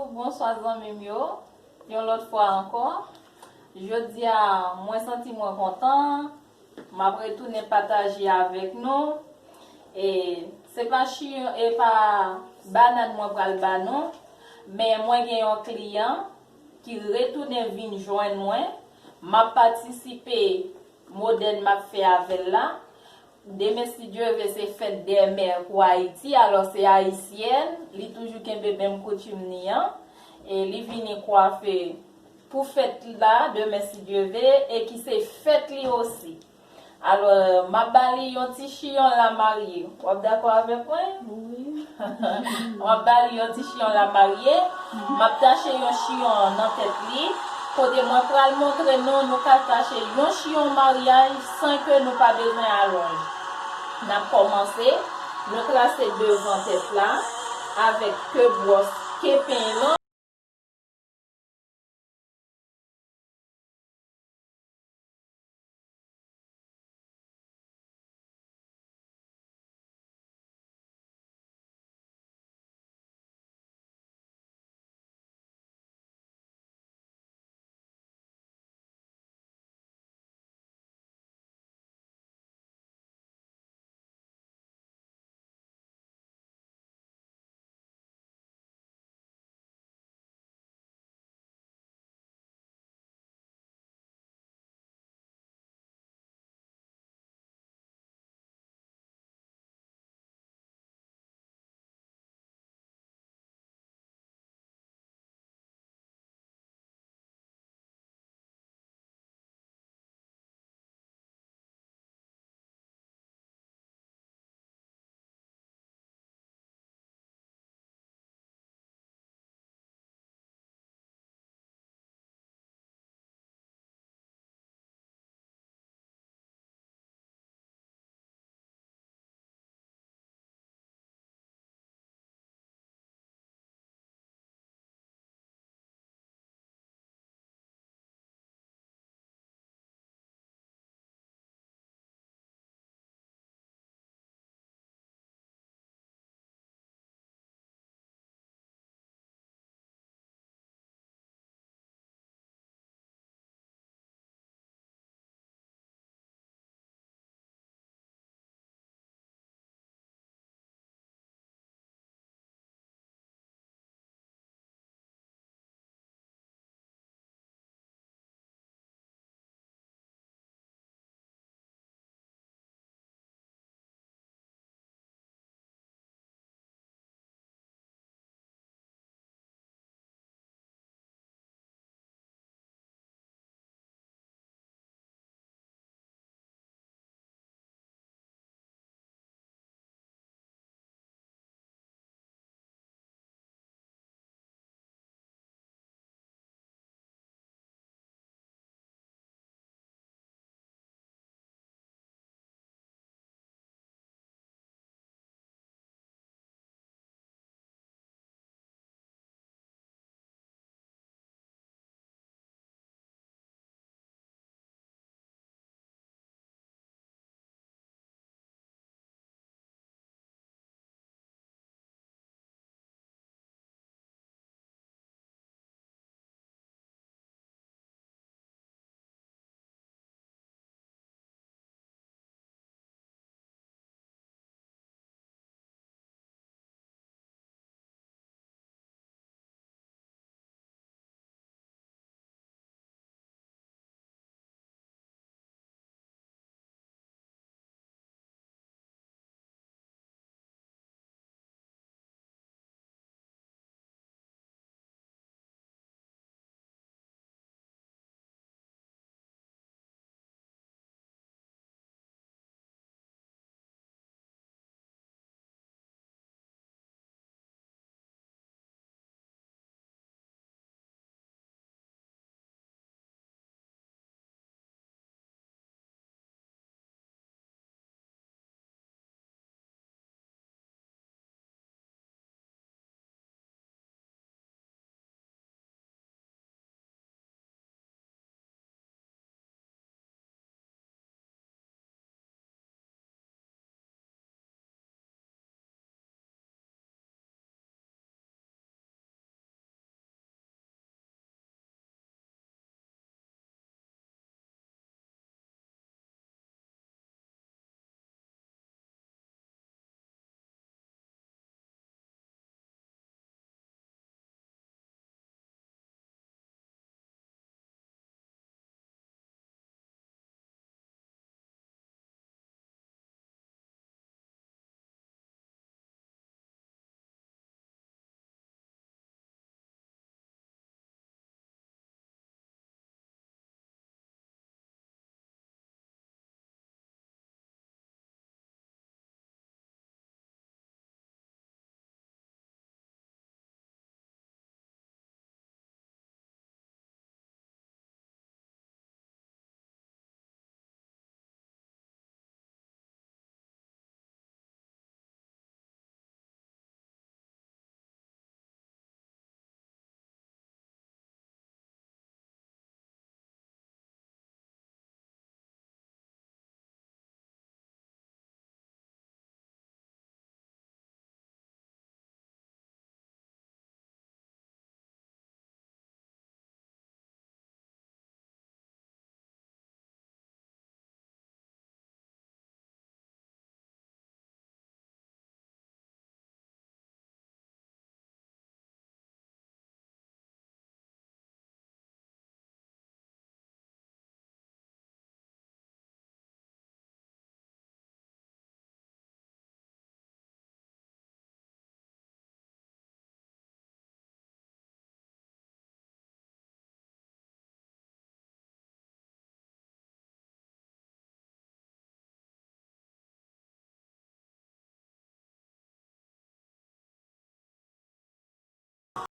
bonsoir zanmim yo. Yon l'autre fois encore. Je dis à moi senti moi content. M'a retourner partager avec nous. Et c'est pas chiant et pas banane moi pral ba non, mais moi gen un client qui retourne vinn joindre moi. M'a participé modèle m'a fait avec là. Demain si Dieu veut c'est fête des mères pour Haïti, alors c'est haïtienne, li toujours kembe même coutume ni an et li vini coiffer pour fête là demain si Dieu veut et qui c'est fête li aussi. Alors m'a bali yon ti chion la mariée. Vous êtes d'accord avec moi? Oui. M'a bali yon ti chion la mariée, m'a taché yon chion dans tête li. Côté moi pral montrer nous ka tacher yon chion mariage sans que nous pas besoin allonge. N'a commencé, nous tracer devant tête là avec que brosse que pain là